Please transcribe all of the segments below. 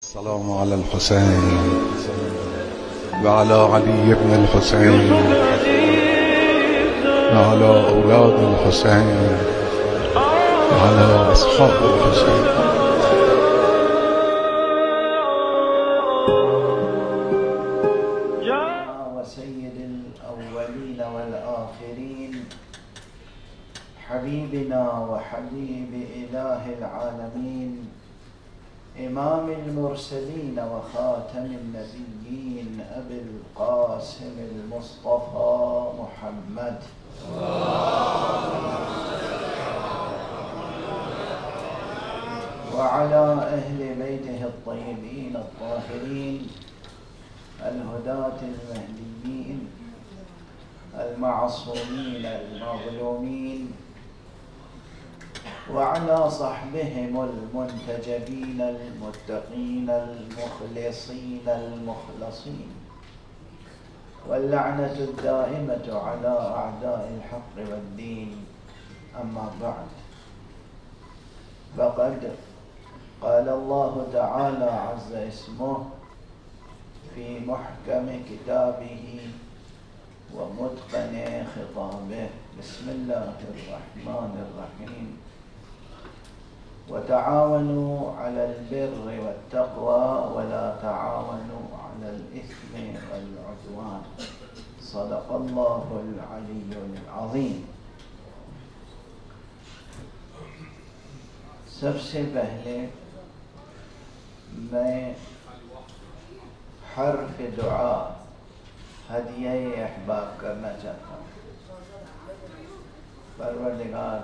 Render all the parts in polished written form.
السلام على الحسين وعلى علي بن الحسين وعلى أولاد الحسين وعلى أصحاب الحسين. وسيد الأولين والآخرين حبيبنا وحبيب إله العالمين إمام المرسلين وخاتم النبيين أبي القاسم المصطفى محمد وعلى أهل بيته الطيبين الطاهرين الهداة المهديين المعصومين المظلومين وعلى صحبهم المنتجبين المتقين المخلصين المخلصين واللعنة الدائمة على أعداء الحق والدين. أما بعد، فقد قال الله تعالى عز اسمه في محكم كتابه ومتقن خطابه: بسم الله الرحمن الرحيم. وتعاونوا على البر والتقوى ولا تعاونوا على الإثم والعدوان. صدق الله العلي العظيم. سب سے پہلے میں حرف دعا ہدیہ احباب کرنا چاہتا ہوں. پروردگار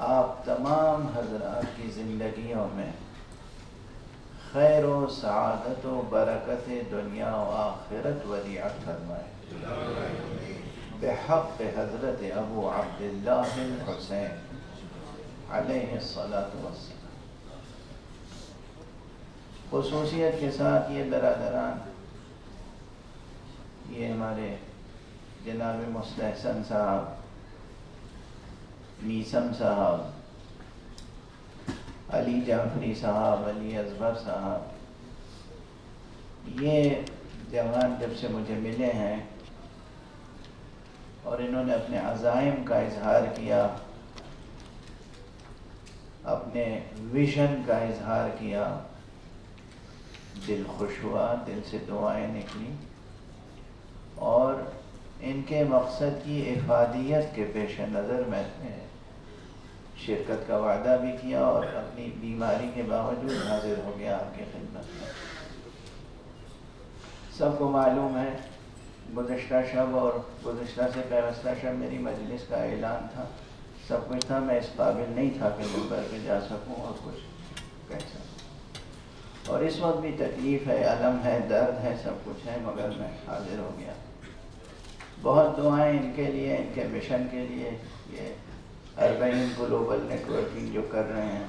آپ تمام حضرات کی زندگیوں میں خیر و سعادت و برکت دنیا و آخرت ودیعہ فرمائے بحق حضرت ابو عبداللہ الحسین علیہ الصلاۃ والسلام. خصوصیت کے ساتھ یہ برادران، یہ ہمارے جناب مستحسن صاحب، میسم صاحب، علی جعفری صاحب، علی اصغر صاحب، یہ جوان جب سے مجھے ملے ہیں اور انہوں نے اپنے عزائم کا اظہار کیا، اپنے ویژن کا اظہار کیا، دل خوش ہوا، دل سے دعائیں نکلی اور ان کے مقصد کی افادیت کے پیش نظر میں نے شرکت کا وعدہ بھی کیا اور اپنی بیماری کے باوجود حاضر ہو گیا آپ کی خدمت میں. سب کو معلوم ہے گزشتہ شب اور گزشتہ سے پیوستہ شب میری مجلس کا اعلان تھا، سب کچھ تھا، میں اس قابل نہیں تھا کہ منبر پہ جا سکوں اور کچھ کہہ سکوں، اور اس وقت بھی تکلیف ہے، الم ہے، درد ہے، سب کچھ ہے، مگر میں حاضر ہو گیا. بہت دعائیں ان کے لیے، ان کے مشن کے لیے، یہ اربعین گلوبل نیٹورکنگ جو کر رہے ہیں.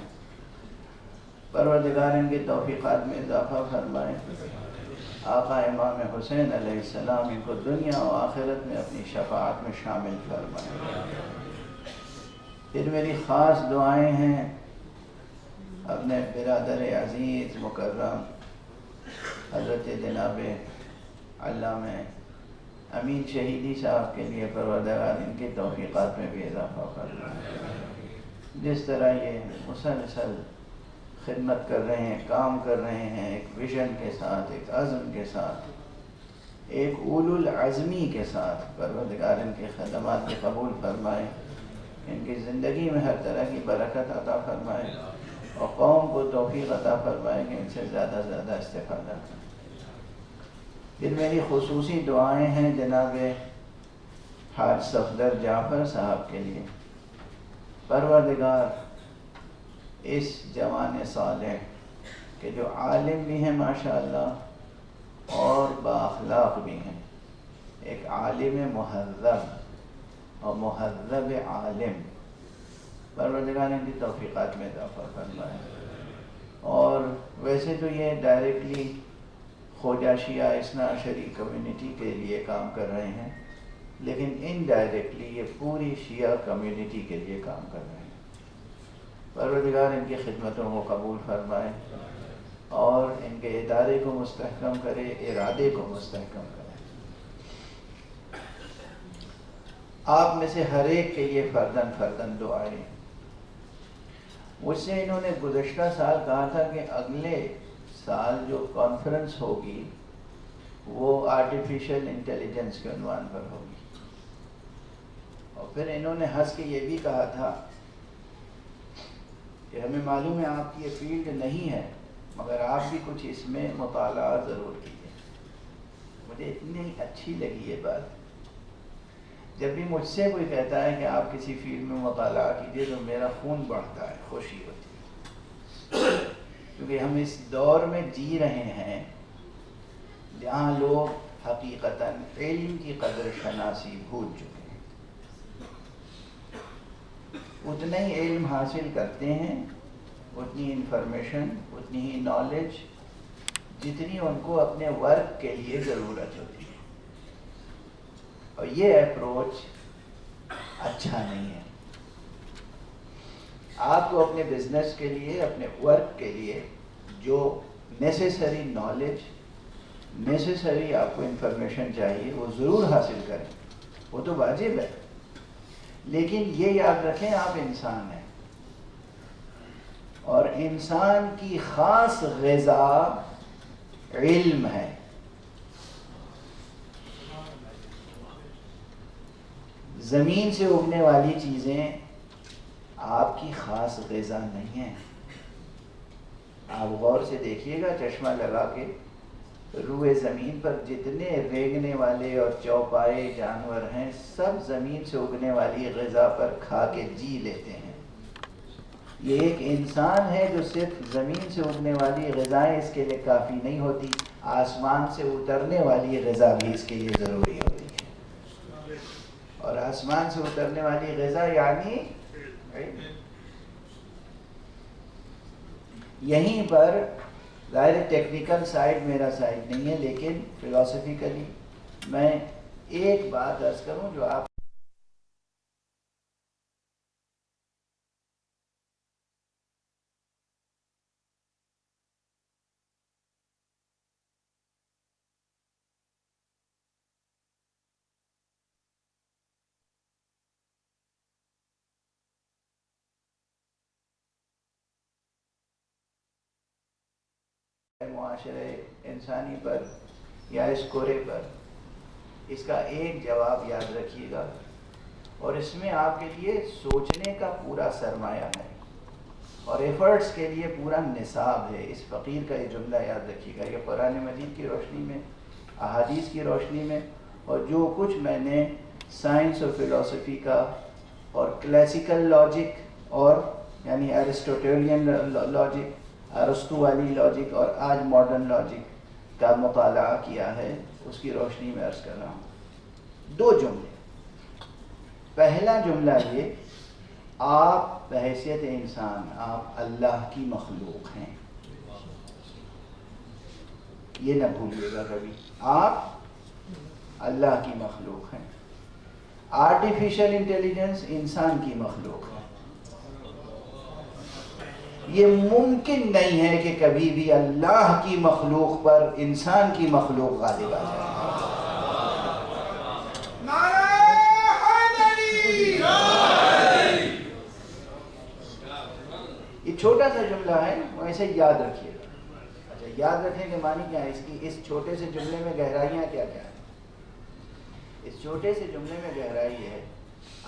پروردگار ان کی توفیقات میں اضافہ فرمائے. آقا امام حسین علیہ السلام ان کو دنیا و آخرت میں اپنی شفاعت میں شامل فرمائے. پھر میری خاص دعائیں ہیں اپنے برادر عزیز مکرم حضرت جناب علامہ امین شہیدی صاحب کے لیے. پروردگار ان کی توفیقات میں بھی اضافہ فرمائے. جس طرح یہ مسلسل خدمت کر رہے ہیں، کام کر رہے ہیں، ایک ویژن کے ساتھ، ایک عزم کے ساتھ، ایک اولو العزمی کے ساتھ، پروردگار ان کے خدمات کو قبول فرمائے، ان کی زندگی میں ہر طرح کی برکت عطا فرمائے اور قوم کو توفیق عطا فرمائے کہ ان سے زیادہ سے زیادہ استفادہ کریں. پھر میری خصوصی دعائیں ہیں جناب حاج صفدر جعفر صاحب کے لیے. پروردگار اس جوان صالح کہ جو عالم بھی ہیں ماشاءاللہ اور بااخلاق بھی ہیں، ایک عالم مہذب اور مہذب عالم، پروردگار ان کی توفیقات میں اضافہ فرمائے. اور ویسے تو یہ ڈائریکٹلی خواجہ شیعہ اثنا عشری کمیونٹی کے لیے کام کر رہے ہیں، لیکن انڈائریکٹلی یہ پوری شیعہ کمیونٹی کے لیے کام کر رہے ہیں. پروردگار ان کی خدمتوں کو قبول فرمائے اور ان ان کے ادارے کو مستحکم کرے، ارادے کو مستحکم کرے۔ آپ میں سے ہر ایک کے لیے فرداً فرداً دعائیں۔ مجھ سے انہوں نے گزشتہ سال کہا تھا کہ اگلے سال جو کانفرنس ہوگی وہ آرٹیفیشل انٹیلیجنس کے عنوان پر ہوگی، اور پھر انہوں نے ہنس کے یہ بھی کہا تھا کہ ہمیں معلوم ہے آپ کی یہ فیلڈ نہیں ہے، مگر آپ بھی کچھ اس میں مطالعہ ضرور کیجیے۔ مجھے اتنی اچھی لگی یہ بات۔ جب بھی مجھ سے کوئی کہتا ہے کہ آپ کسی فیلڈ میں مطالعہ کیجیے تو میرا خون بڑھتا ہے، خوشی ہوتی ہے، کیونکہ ہم اس دور میں جی رہے ہیں جہاں لوگ حقیقتاً علم کی قدر شناسی بھول چکے ہیں۔ اتنا ہی علم حاصل کرتے ہیں، اتنی انفارمیشن، اتنی ہی نالج جتنی ان کو اپنے ورک کے لیے ضرورت ہوتی ہے، اور یہ اپروچ اچھا نہیں ہے۔ آپ کو اپنے بزنس کے لیے، اپنے ورک کے لیے جو نیسیسری نالج، نیسیسری آپ کو انفارمیشن چاہیے وہ ضرور حاصل کریں، وہ تو واجب ہے، لیکن یہ یاد رکھیں آپ انسان ہیں، اور انسان کی خاص غذا علم ہے۔ زمین سے اگنے والی چیزیں آپ کی خاص غذا نہیں ہیں۔ آپ غور سے دیکھیے گا، چشمہ لگا کے روئے زمین پر جتنے ریگنے والے اور چوپائے جانور ہیں سب زمین سے اگنے والی غذا پر کھا کے جی لیتے ہیں۔ یہ ایک انسان ہے جو صرف زمین سے اگنے والی غذائیں اس کے لیے کافی نہیں ہوتی، آسمان سے اترنے والی غذا بھی اس کے لیے ضروری ہوتی ہے، اور آسمان سے اترنے والی غذا یعنی یہیں پر ظاہر ٹیکنیکل سائڈ میرا سائڈ نہیں ہے، لیکن فلاسفیکلی میں ایک بات عرض کروں جو آپ معاشرے انسانی پر یا اس کورے پر، اس کا ایک جواب یاد رکھیے گا، اور اس میں آپ کے لیے سوچنے کا پورا سرمایہ ہے اور ایفرٹس کے لیے پورا نصاب ہے۔ اس فقیر کا یہ جملہ یاد رکھیے گا، یہ قرآن مجید کی روشنی میں، احادیث کی روشنی میں، اور جو کچھ میں نے سائنس اور فلسفی کا اور کلاسیکل لاجک اور یعنی ایرسٹوٹیلین لاجک، ارسطو والی لاجک اور آج ماڈرن لاجک کا مطالعہ کیا ہے، اس کی روشنی میں عرض کر رہا ہوں۔ دو جملے۔ پہلا جملہ یہ، آپ بحیثیت انسان آپ اللہ کی مخلوق ہیں، یہ نہ بھولیے گا کبھی، آپ اللہ کی مخلوق ہیں۔ آرٹیفیشل انٹیلیجنس انسان کی مخلوق ہے۔ یہ ممکن نہیں ہے کہ کبھی بھی اللہ کی مخلوق پر انسان کی مخلوق غالب آ جائے۔ یہ چھوٹا سا جملہ ہے، ایسے یاد رکھیے گا۔ اچھا، یاد رکھنے کے معنی کیا ہے اس کی؟ اس چھوٹے سے جملے میں گہرائیاں کیا کیا ہیں؟ اس چھوٹے سے جملے میں گہرائی یہ ہے،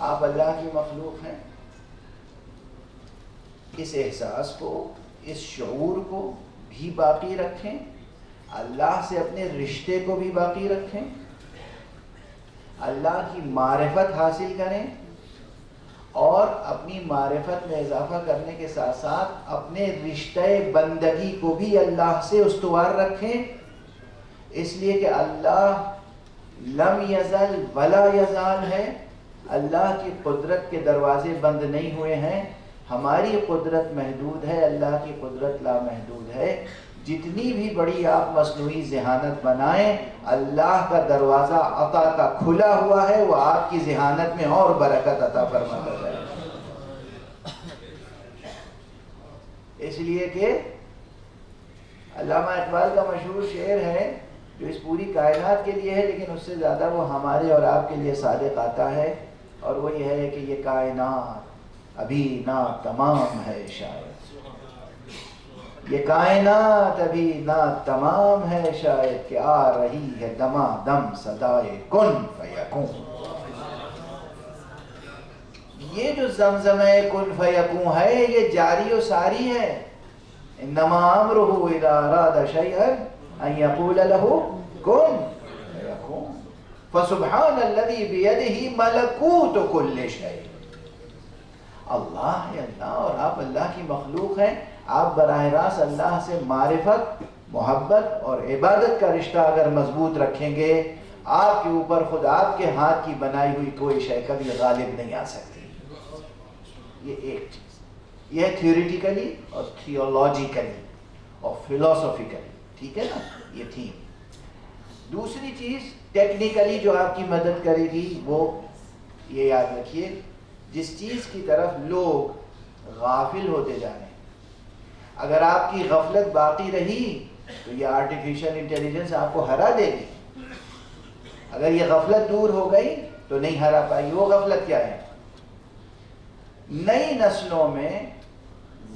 آپ اللہ کی مخلوق ہیں۔ اس احساس کو، اس شعور کو بھی باقی رکھیں، اللہ سے اپنے رشتے کو بھی باقی رکھیں، اللہ کی معرفت حاصل کریں، اور اپنی معرفت میں اضافہ کرنے کے ساتھ ساتھ اپنے رشتہ بندگی کو بھی اللہ سے استوار رکھیں، اس لیے کہ اللہ لم یزل ولا یزال ہے۔ اللہ کی قدرت کے دروازے بند نہیں ہوئے ہیں، ہماری قدرت محدود ہے، اللہ کی قدرت لامحدود ہے۔ جتنی بھی بڑی آپ مصنوعی ذہانت بنائیں، اللہ کا دروازہ عطا کا کھلا ہوا ہے، وہ آپ کی ذہانت میں اور برکت عطا فرماتا ہے۔ اس لیے کہ علامہ اقبال کا مشہور شعر ہے جو اس پوری کائنات کے لیے ہے، لیکن اس سے زیادہ وہ ہمارے اور آپ کے لیے صادق آتا ہے، اور وہ یہ ہے کہ یہ کائنات ابھی نا تمام ہے شاید، یہ کائنات ابھی نا تمام ہے شاید، کہ آ رہی ہے دما دم صدائے کن فیکون۔ یہ جو زمزمہ کن فیکون ہے یہ جاری و ساری ہے، انما امرہ اذا اراد شیئا ان یقول له کن فیکون، فسبحان الذی بیدہ ملکوت کل شیء۔ اللہ ہے اللہ، اور آپ اللہ کی مخلوق ہیں، آپ براہ راست اللہ سے معرفت، محبت اور عبادت کا رشتہ اگر مضبوط رکھیں گے، آپ کے اوپر خود آپ کے ہاتھ کی بنائی ہوئی کوئی شے کبھی غالب نہیں آ سکتی۔ یہ ایک چیز، یہ ہے تھیوریٹیکلی اور تھیولوجیکلی اور فلسفیکلی، ٹھیک ہے نا، یہ تھیم۔ دوسری چیز ٹیکنیکلی جو آپ کی مدد کرے گی، وہ یہ یاد رکھیے، جس چیز کی طرف لوگ غافل ہوتے جا رہے ہیں، اگر آپ کی غفلت باقی رہی تو یہ آرٹیفیشل انٹیلیجنس آپ کو ہرا دے گی، اگر یہ غفلت دور ہو گئی تو نہیں ہرا پائے گی۔ وہ غفلت کیا ہے؟ نئی نسلوں میں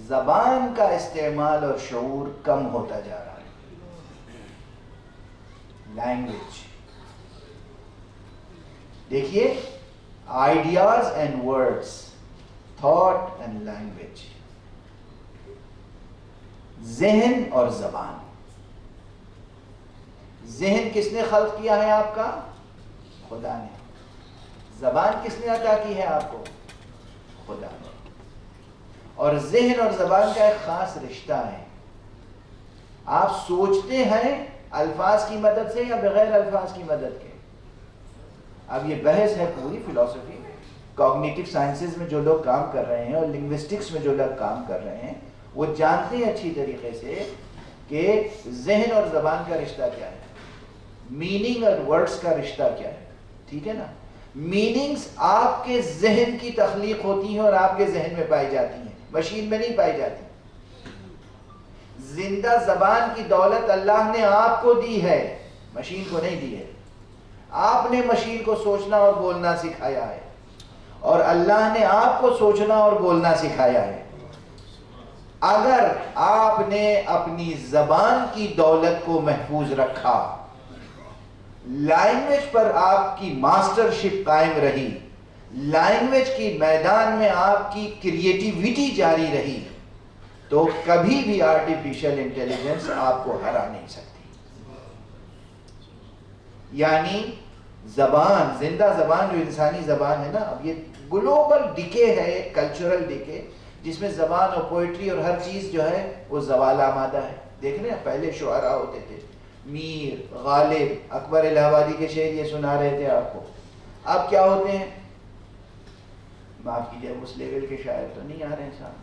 زبان کا استعمال اور شعور کم ہوتا جا رہا ہے۔ لینگویج، دیکھیے، ideas and words, thought and language, ذہن اور زبان۔ ذہن کس نے خلق کیا ہے آپ کا؟ خدا نے۔ زبان کس نے عطا کی ہے آپ کو؟ خدا نے۔ اور ذہن اور زبان کا ایک خاص رشتہ ہے، آپ سوچتے ہیں الفاظ کی مدد سے یا بغیر الفاظ کی مدد کے؟ اب یہ بحث ہے پوری فلسفی، کوگنیٹو سائنسز میں جو لوگ کام کر رہے ہیں اور لنگوسٹکس میں جو لوگ کام کر رہے ہیں وہ جانتے ہیں اچھی طریقے سے کہ ذہن اور زبان کا رشتہ کیا ہے، میننگ اور ورڈز کا رشتہ کیا ہے، ٹھیک ہے نا۔ میننگز آپ کے ذہن کی تخلیق ہوتی ہیں اور آپ کے ذہن میں پائی جاتی ہیں، مشین میں نہیں پائی جاتی۔ زندہ زبان کی دولت اللہ نے آپ کو دی ہے، مشین کو نہیں دی ہے۔ آپ نے مشین کو سوچنا اور بولنا سکھایا ہے، اور اللہ نے آپ کو سوچنا اور بولنا سکھایا ہے۔ اگر آپ نے اپنی زبان کی دولت کو محفوظ رکھا، لینگویج پر آپ کی ماسٹر شپ قائم رہی، لینگویج کی میدان میں آپ کی کریٹیویٹی جاری رہی، تو کبھی بھی آرٹیفیشل انٹیلیجنس آپ کو ہرا نہیں سکتی۔ یعنی زبان، زندہ زبان جو انسانی زبان ہے نا، اب یہ گلوبل ڈکے ہے، ایک کلچرل ڈکے، جس میں زبان اور پوئٹری اور ہر چیز جو ہے وہ زوال آمادہ ہے۔ دیکھ رہے ہیں پہلے شعراء ہوتے تھے، میر، غالب، اکبر الہ آبادی کے شعر یہ سنا رہے تھے آپ کو، اب کیا ہوتے ہیں؟ معاف کیجیے، اس لیول کے شاعر تو نہیں آ رہے ہیں صاحب۔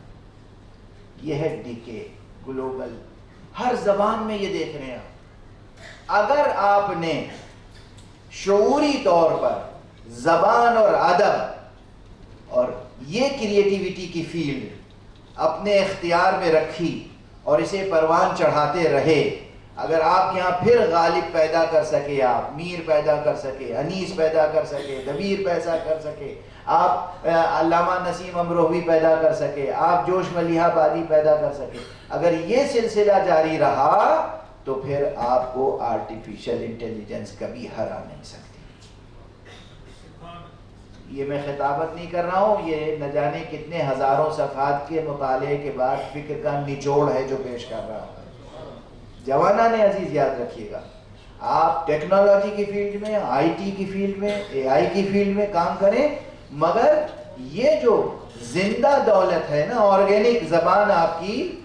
یہ ہے ڈکے گلوبل، ہر زبان میں یہ دیکھ رہے ہیں آپ۔ اگر آپ نے شعوری طور پر زبان اور ادب اور یہ کریٹیویٹی کی فیلڈ اپنے اختیار میں رکھی اور اسے پروان چڑھاتے رہے، اگر آپ یہاں پھر غالب پیدا کر سکے، آپ میر پیدا کر سکے، انیس پیدا کر سکے، دبیر پیدا کر سکے، آپ علامہ نسیم امروہوی پیدا کر سکے، آپ جوش ملیحہ آبادی پیدا کر سکے، اگر یہ سلسلہ جاری رہا تو پھر آپ کو آرٹیفیشل انٹیلیجنس کبھی ہرا نہیں سکتی۔ یہ میں خطابت نہیں کر رہا ہوں، یہ نہ جانے کتنے ہزاروں صفحات کے مطالعے کے بعد فکر کا نچوڑ ہے جو پیش کر رہا ہوں۔ جوانان عزیز یاد رکھیے گا، آپ ٹیکنالوجی کی فیلڈ میں، آئی ٹی کی فیلڈ میں، اے آئی کی فیلڈ میں کام کریں، مگر یہ جو زندہ دولت ہے نا، آرگینک زبان آپ کی،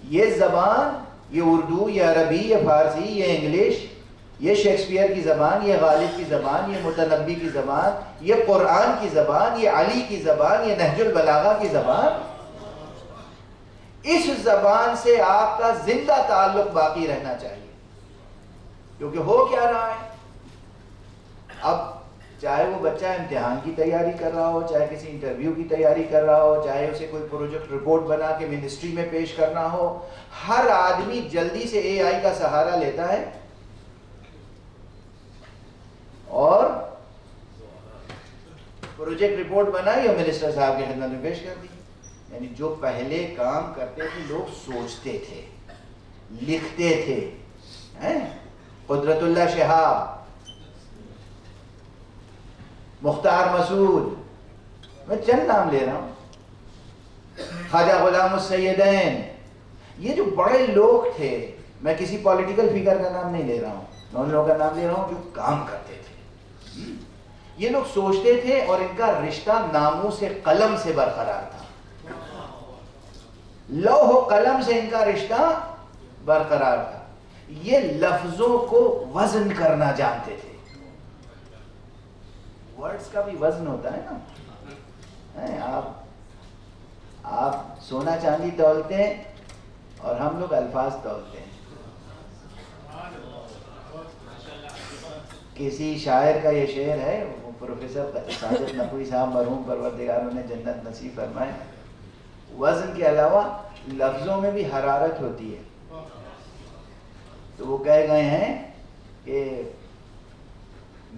یہ زبان، یہ اردو، یہ عربی، یہ فارسی، یہ انگلش، یہ شیکسپیئر کی زبان، یہ غالب کی زبان، یہ متنبی کی زبان، یہ قرآن کی زبان، یہ علی کی زبان، یہ نہج البلاغہ کی زبان، اس زبان سے آپ کا زندہ تعلق باقی رہنا چاہیے۔ کیونکہ ہو کیا رہا ہے، اب چاہے وہ بچہ امتحان کی تیاری کر رہا ہو، چاہے کسی انٹرویو کی تیاری کر رہا ہو، چاہے اسے کوئی پروجیکٹ رپورٹ بنا کے منسٹری میں پیش کرنا ہو، ہر آدمی جلدی سے اے آئی کا سہارا لیتا ہے اور پروجیکٹ رپورٹ بنائی اور منسٹر صاحب کی خدمت میں پیش کر دی. یعنی جو پہلے کام کرتے تھے لوگ سوچتے تھے، لکھتے تھے. قدرت اللہ شہاب، مختار مسعود، میں چند نام لے رہا ہوں، خواجہ غلام السیدین، یہ جو بڑے لوگ تھے، میں کسی پولیٹیکل فگر کا نام نہیں لے رہا ہوں، میں ان لوگوں کا نام لے رہا ہوں جو کام کرتے تھے. یہ لوگ سوچتے تھے اور ان کا رشتہ ناموس قلم سے برقرار تھا. لوح و قلم سے ان کا رشتہ برقرار تھا. یہ لفظوں کو وزن کرنا جانتے تھے. ورڈز کا بھی وزن ہوتا ہے نا. آپ سونا چاندی تولتے ہیں اور ہم لوگ الفاظ تولتے ہیں. کسی شاعر کا یہ شعر ہے، وہ پروفیسر ساجد نقوی صاحب مرحوم پروردگاروں نے جنت نصیب فرمائے، وزن کے علاوہ لفظوں میں بھی حرارت ہوتی ہے. تو وہ کہہ گئے ہیں کہ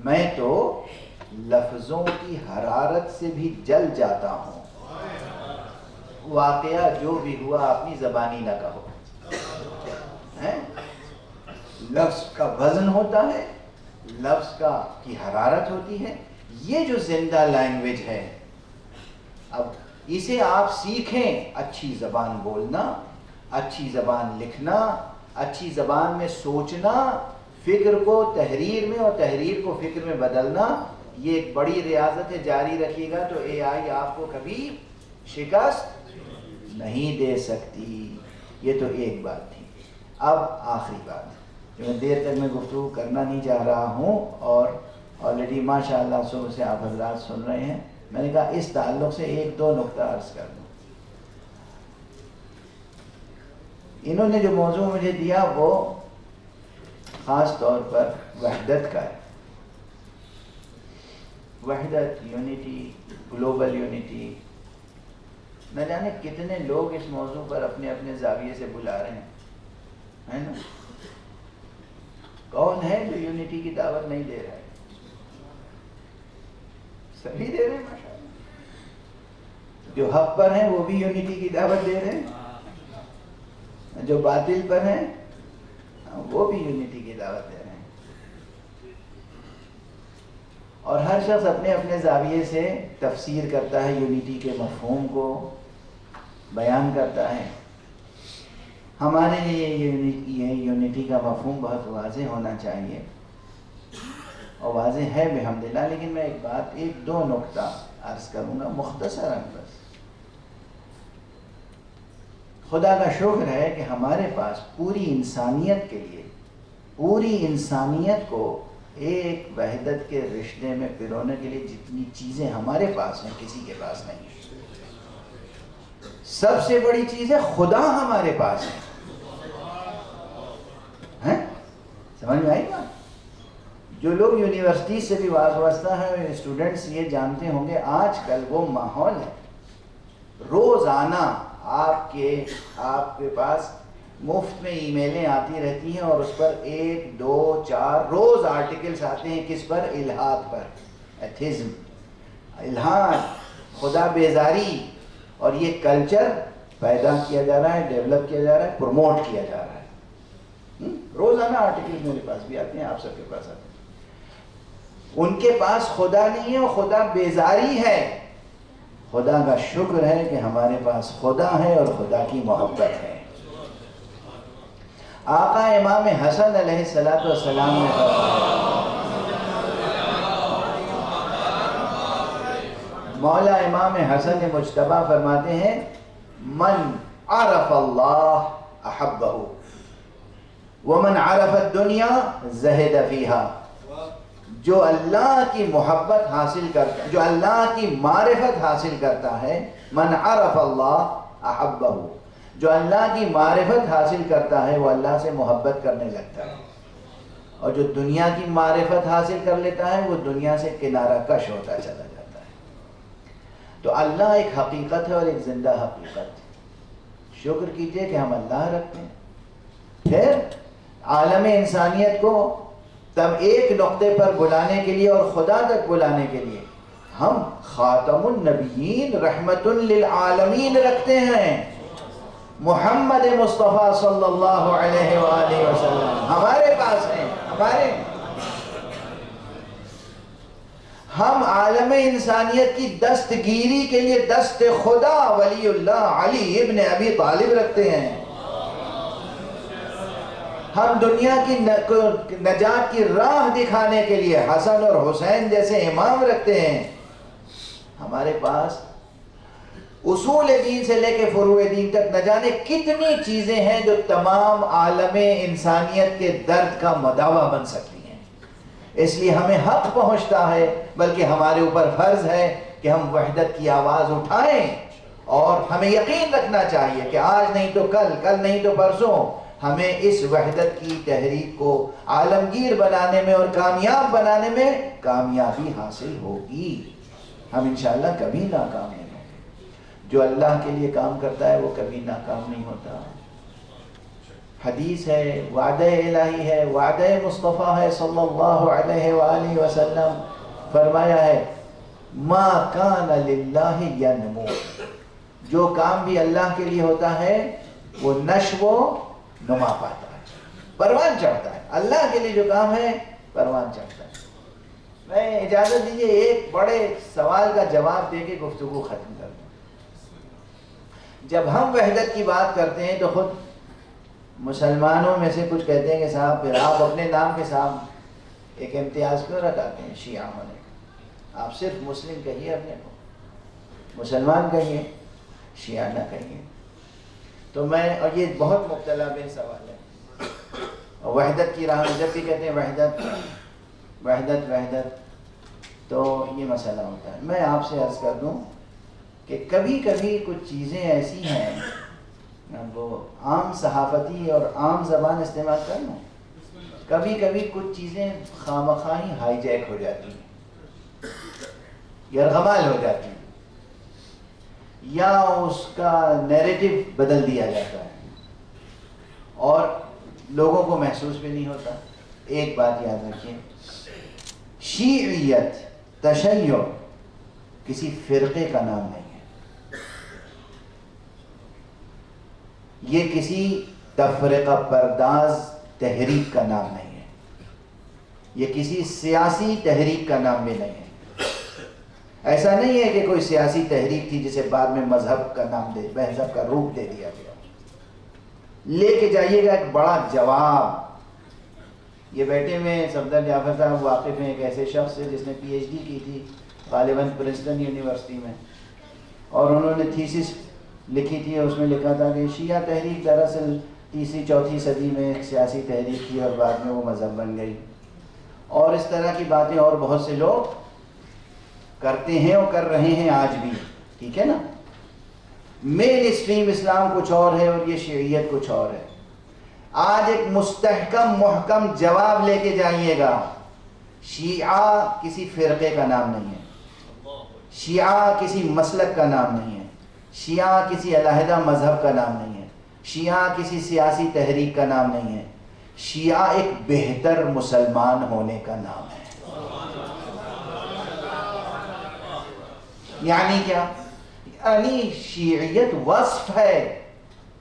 میں تو لفظوں کی حرارت سے بھی جل جاتا ہوں، واقعہ جو بھی ہوا اپنی زبانی نہ کہو. لفظ کا وزن ہوتا ہے، لفظ کی حرارت ہوتی ہے. یہ جو زندہ لینگویج ہے، اب اسے آپ سیکھیں. اچھی زبان بولنا، اچھی زبان لکھنا، اچھی زبان میں سوچنا، فکر کو تحریر میں اور تحریر کو فکر میں بدلنا، یہ ایک بڑی ریاضت ہے. جاری رکھیے گا تو اے آئی آپ کو کبھی شکست نہیں دے سکتی. یہ تو ایک بات تھی. اب آخری بات جو میں دیر تک میں گفتگو کرنا نہیں چاہ رہا ہوں، اور آلریڈی ماشاءاللہ صبح سے آپ حضرات سن رہے ہیں. میں نے کہا اس تعلق سے ایک دو نقطہ عرض کر دوں. انہوں نے جو موضوع مجھے دیا وہ خاص طور پر وحدت کا ہے. وحدت، یونٹی، گلوبل یونٹی. نہ جانے کتنے لوگ اس موضوع پر اپنے اپنے زاویے سے بلا رہے ہیں، ہے نا. کون ہے جو یونٹی کی دعوت نہیں دے رہا ہے؟ سبھی دے رہے ہیں ماشاءاللہ. جو حق پر ہیں وہ بھی یونٹی کی دعوت دے رہے ہیں، جو باطل پر ہیں وہ بھی یونٹی کی دعوت دے رہے ہیں. اور ہر شخص اپنے اپنے زاویے سے تفسیر کرتا ہے، یونٹی کے مفہوم کو بیان کرتا ہے. ہمارے لیے یہ یونٹی کا مفہوم بہت واضح ہونا چاہیے، اور واضح ہے بحمدللہ. لیکن میں ایک دو نقطہ عرض کروں گا مختصراً بس. خدا کا شکر ہے کہ ہمارے پاس پوری انسانیت کے لیے، پوری انسانیت کو ایک وحدت کے رشتے میں پرونے کے لیے جتنی چیزیں ہمارے پاس ہیں کسی کے پاس نہیں. سب سے بڑی چیز ہے خدا ہمارے پاس ہے. سمجھ میں آئی بات؟ جو لوگ یونیورسٹی سے بھی وابستہ ہیں، اسٹوڈنٹس یہ جانتے ہوں گے آج کل وہ ماحول ہے. روزانہ آپ کے پاس مفت میں ای میلیں آتی رہتی ہیں، اور اس پر 1 2 4 روز آرٹیکلز آتے ہیں. کس پر؟ الحاد پر، ایتھزم، الحاد، خدا بیزاری. اور یہ کلچر پیدا کیا جا رہا ہے، ڈیولپ کیا جا رہا ہے، پروموٹ کیا جا رہا ہے. روزانہ آرٹیکل میرے پاس بھی آتے ہیں، آپ سب کے پاس آتے ہیں. ان کے پاس خدا نہیں ہے، اور خدا بیزاری ہے. خدا کا شکر ہے کہ ہمارے پاس خدا ہے اور خدا کی محبت ہے. آقا امام حسن علیہ السلام نے مولا امام حسن مجتبی فرماتے ہیں من عرف اللہ احبہ ومن عرف الدنیا زہد فیہا. جو اللہ کی محبت حاصل کرتا ہے، جو اللہ کی معرفت حاصل کرتا ہے، من عرف اللہ احبہ، جو اللہ کی معرفت حاصل کرتا ہے وہ اللہ سے محبت کرنے لگتا ہے. اور جو دنیا کی معرفت حاصل کر لیتا ہے وہ دنیا سے کنارہ کش ہوتا چلا جاتا ہے. تو اللہ ایک حقیقت ہے اور ایک زندہ حقیقت ہے. شکر کیجئے کہ ہم اللہ رکھتے ہیں. پھر عالم انسانیت کو تب ایک نقطے پر بلانے کے لیے اور خدا تک بلانے کے لیے ہم خاتم النبیین رحمت للعالمین رکھتے ہیں. محمد مصطفیٰ صلی اللہ علیہ وآلہ وسلم ہمارے پاس ہیں. ہم عالم انسانیت کی دستگیری کے لیے دست خدا ولی اللہ علی ابن ابی طالب رکھتے ہیں. ہم دنیا کی نجات کی راہ دکھانے کے لیے حسن اور حسین جیسے امام رکھتے ہیں. ہمارے پاس اصول دین سے لے کے فروع دین تک نہ جانے کتنی چیزیں ہیں جو تمام عالم انسانیت کے درد کا مداوا بن سکتی ہیں. اس لیے ہمیں حق پہنچتا ہے، بلکہ ہمارے اوپر فرض ہے کہ ہم وحدت کی آواز اٹھائیں. اور ہمیں یقین رکھنا چاہیے کہ آج نہیں تو کل نہیں تو پرسوں ہمیں اس وحدت کی تحریک کو عالمگیر بنانے میں اور کامیاب بنانے میں کامیابی حاصل ہوگی. ہم انشاءاللہ کبھی ناکام نہیں ہوں گے. جو اللہ کے لیے کام کرتا ہے وہ کبھی ناکام نہیں ہوتا. حدیث ہے، وعدہ الہی ہے، وعدہ مصطفیٰ ہے صلی اللہ علیہ وآلہ وسلم. فرمایا ہے ما کان للہ ینمو، جو کام بھی اللہ کے لیے ہوتا ہے وہ نشو و نما پاتا ہے، پروان چڑھتا ہے. اللہ کے لیے جو کام ہے پروان چڑھتا ہے. میں اجازت دیجیے ایک بڑے سوال کا جواب دے کے گفتگو ختم کر دوں. جب ہم وحدت کی بات کرتے ہیں تو خود مسلمانوں میں سے کچھ کہتے ہیں کہ صاحب پھر آپ اپنے نام کے ساتھ ایک امتیاز کیوں رکھاتے ہیں شیعہ ہونے کا؟ آپ صرف مسلم کہیے، اپنے کو مسلمان کہیے، شیعہ نہ کہیے. تو میں، اور یہ بہت مبتلا بے سوال ہے، وحدت کی راہ میں جب بھی کہتے ہیں وحدت وحدت وحدت تو یہ مسئلہ ہوتا ہے. میں آپ سے عرض کر دوں کہ کبھی کبھی کچھ چیزیں ایسی ہیں، وہ عام صحافتی اور عام زبان استعمال کر لوں، کبھی کبھی کچھ چیزیں خامخواہی ہائی جیک ہو جاتی ہیں، یرغمال ہو جاتی ہیں، یا اس کا نیریٹو بدل دیا جاتا ہے اور لوگوں کو محسوس بھی نہیں ہوتا. ایک بات یاد رکھیے، شیعیت، تشیع کسی فرقے کا نام نہیں ہے. یہ کسی تفرقہ پرداز تحریک کا نام نہیں ہے. یہ کسی سیاسی تحریک کا نام بھی نہیں ہے. ایسا نہیں ہے کہ کوئی سیاسی تحریک تھی جسے بعد میں مذہب کا نام دے، مذہب کا روپ دے دیا گیا. لے کے جائیے گا ایک بڑا جواب. یہ بیٹھے میں صفدر جعفر صاحب واقف ہیں ایک ایسے شخص سے جس نے پی ایچ ڈی کی تھی غالباً پرنسٹن یونیورسٹی میں، اور انہوں نے تھیسس لکھی تھی. اس میں لکھا تھا کہ شیعہ تحریک دراصل 3 4 صدی میں ایک سیاسی تحریک تھی اور بعد میں وہ مذہب بن گئی. اور اس طرح کی باتیں اور بہت سے لوگ کرتے ہیں اور کر رہے ہیں آج بھی. ٹھیک ہے نا؟ مین اسٹریم اسلام کچھ اور ہے اور یہ شیعیت کچھ اور ہے. آج ایک مستحکم محکم جواب لے کے جائیے گا. شیعہ کسی فرقے کا نام نہیں ہے، شیعہ کسی مسلک کا نام نہیں ہے، شیعہ کسی علیحدہ مذہب کا نام نہیں ہے، شیعہ کسی سیاسی تحریک کا نام نہیں ہے. شیعہ ایک بہتر مسلمان ہونے کا نام ہے. یعنی کیا؟ یعنی شیعیت وصف ہے،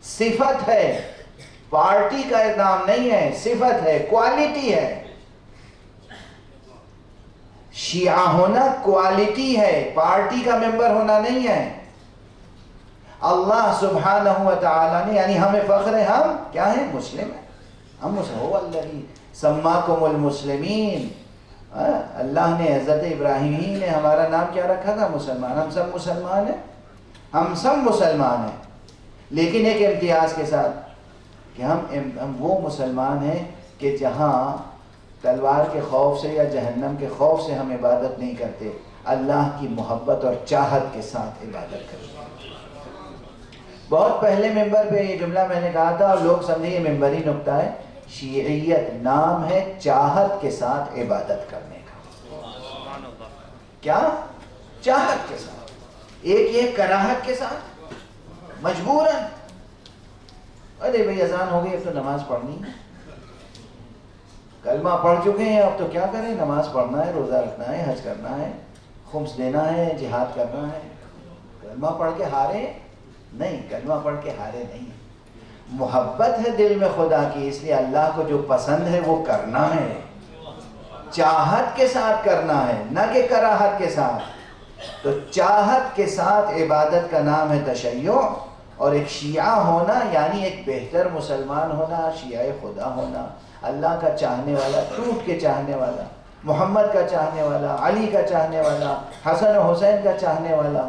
صفت ہے، پارٹی کا نام نہیں ہے، صفت ہے، کوالٹی ہے. شیعہ ہونا کوالٹی ہے، پارٹی کا ممبر ہونا نہیں ہے. اللہ سبحانہ و تعالیٰ نے، یعنی ہمیں فخر ہے، ہم کیا ہیں؟ مسلم ہیں. ہم مسلم الذی سماکم المسلمین. اللہ نے، حضرت ابراہیم ہی نے ہمارا نام کیا رکھا تھا؟ مسلمان. ہم سب مسلمان ہیں، ہم سب مسلمان ہیں، لیکن ایک امتیاز کے ساتھ کہ ہم وہ مسلمان ہیں کہ جہاں تلوار کے خوف سے یا جہنم کے خوف سے ہم عبادت نہیں کرتے، اللہ کی محبت اور چاہت کے ساتھ عبادت کرتے ہیں. بہت پہلے ممبر پہ یہ جملہ میں نے کہا تھا اور لوگ سمجھے یہ ممبری نکتہ ہے شیعیت نام ہے چاہت کے ساتھ عبادت کرنے کا. کیا؟ چاہت کے ساتھ. ایک یہ کراہت کے ساتھ مجبوراً. ارے بھئی اذان ہو گئی اب تو نماز پڑھنی ہے. کلمہ پڑھ چکے ہیں اب تو کیا کریں؟ نماز پڑھنا ہے، روزہ رکھنا ہے، حج کرنا ہے، خمس دینا ہے، جہاد کرنا ہے. کلمہ پڑھ کے ہارے نہیں، کلمہ پڑھ کے ہارے نہیں. محبت ہے دل میں خدا کی، اس لیے اللہ کو جو پسند ہے وہ کرنا ہے، چاہت کے ساتھ کرنا ہے، نہ کہ کراہت کے ساتھ. تو چاہت کے ساتھ عبادت کا نام ہے تشیع. اور ایک شیعہ ہونا یعنی ایک بہتر مسلمان ہونا، شیعہ خدا ہونا، اللہ کا چاہنے والا، ٹوٹ کے چاہنے والا، محمد کا چاہنے والا، علی کا چاہنے والا، حسن و حسین کا چاہنے والا.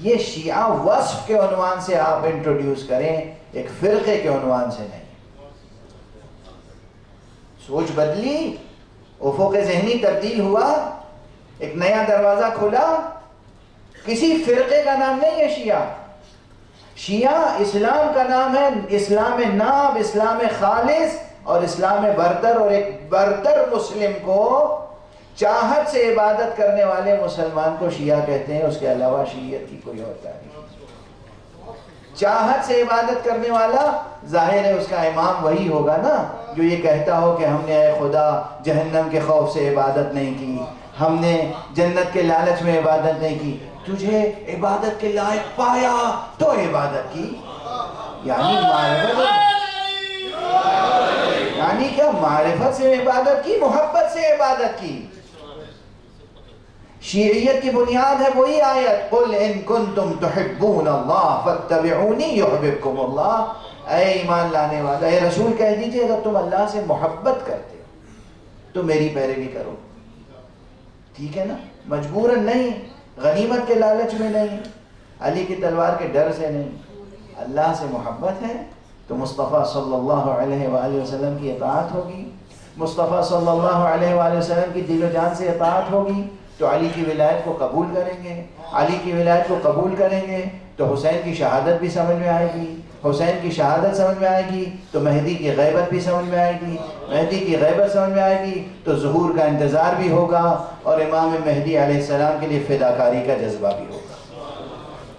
یہ شیعہ وصف کے عنوان سے آپ انٹروڈیوس کریں، ایک فرقے کے عنوان سے نہیں. سوچ بدلی، افق ذہنی تبدیل ہوا، ایک نیا دروازہ کھلا. کسی فرقے کا نام نہیں ہے شیعہ. شیعہ اسلام کا نام ہے، اسلام ناب، اسلام خالص اور اسلام برتر. اور ایک برتر مسلم کو، چاہت سے عبادت کرنے والے مسلمان کو شیعہ کہتے ہیں. اس کے علاوہ شیعیت کی کوئی اور تعریف نہیں. چاہت سے عبادت کرنے والا ظاہر ہے اس کا امام وہی ہوگا نا جو یہ کہتا ہو کہ ہم نے اے خدا جہنم کے خوف سے عبادت نہیں کی، ہم نے جنت کے لالچ میں عبادت نہیں کی. تجھے عبادت کے لائق پایا تو عبادت کی. یعنی یعنی کیا؟ معرفت سے عبادت کی، محبت سے عبادت کی. شیعیت کی بنیاد ہے وہی آیت، قل ان کنتم تحبون اللہ فاتبعونی یحببکم اللہ. اے ایمان لانے والا، اے رسول کہہ دیجئے اگر تم اللہ سے محبت کرتے ہو تو میری پیروی کرو. ٹھیک ہے نا؟ مجبوراً نہیں، غنیمت کے لالچ میں نہیں، علی کی تلوار کے ڈر سے نہیں. اللہ سے محبت ہے تو مصطفیٰ صلی اللہ علیہ وآلہ وسلم کی اطاعت ہوگی. مصطفیٰ صلی اللہ علیہ وآلہ وسلم کی دل و جان سے اطاعت ہوگی تو علی کی ولایت کو قبول کریں گے. علی کی ولایت کو قبول کریں گے تو حسین کی شہادت بھی سمجھ میں آئے گی. حسین کی شہادت سمجھ میں آئے گی تو مہدی کی غیبت بھی سمجھ میں آئے گی. مہدی کی غیبت سمجھ میں آئے گی تو ظہور کا انتظار بھی ہوگا اور امام مہدی علیہ السلام کے لیے فداکاری کا جذبہ بھی ہوگا.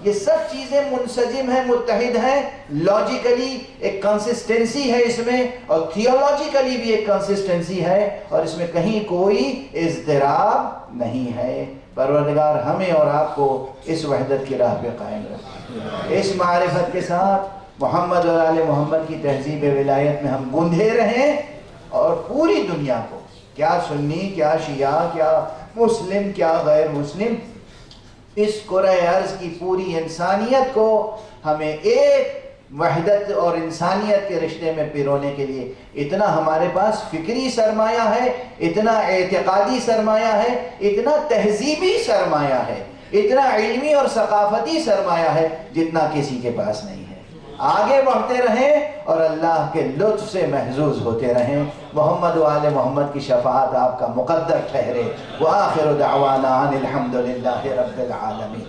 یہ سب چیزیں منسجم ہیں، متحد ہیں. لاجیکلی ایک کنسسٹنسی ہے اس میں، اور تھیولوجیکلی بھی ایک کنسسٹنسی ہے، اور اس میں کہیں کوئی اضطراب نہیں ہے. پروردگار ہمیں اور آپ کو اس وحدت کی راہ پہ قائم رکھے. اس معرفت کے ساتھ محمد اور آل محمد کی تہذیب ولایت میں ہم گندھے رہیں، اور پوری دنیا کو، کیا سنی، کیا شیعہ، کیا مسلم، کیا غیر مسلم، اس کرۂ ارض کی پوری انسانیت کو ہمیں ایک وحدت اور انسانیت کے رشتے میں پیرونے کے لیے اتنا ہمارے پاس فکری سرمایہ ہے، اتنا اعتقادی سرمایہ ہے، اتنا تہذیبی سرمایہ ہے، اتنا علمی اور ثقافتی سرمایہ ہے جتنا کسی کے پاس نہیں ہے. آگے بڑھتے رہیں اور اللہ کے لطف سے محظوظ ہوتے رہیں. محمد و آل محمد کی شفاعت آپ کا مقدر ٹھہرے. وآخر دعوانا ان الحمد للہ رب العالمین.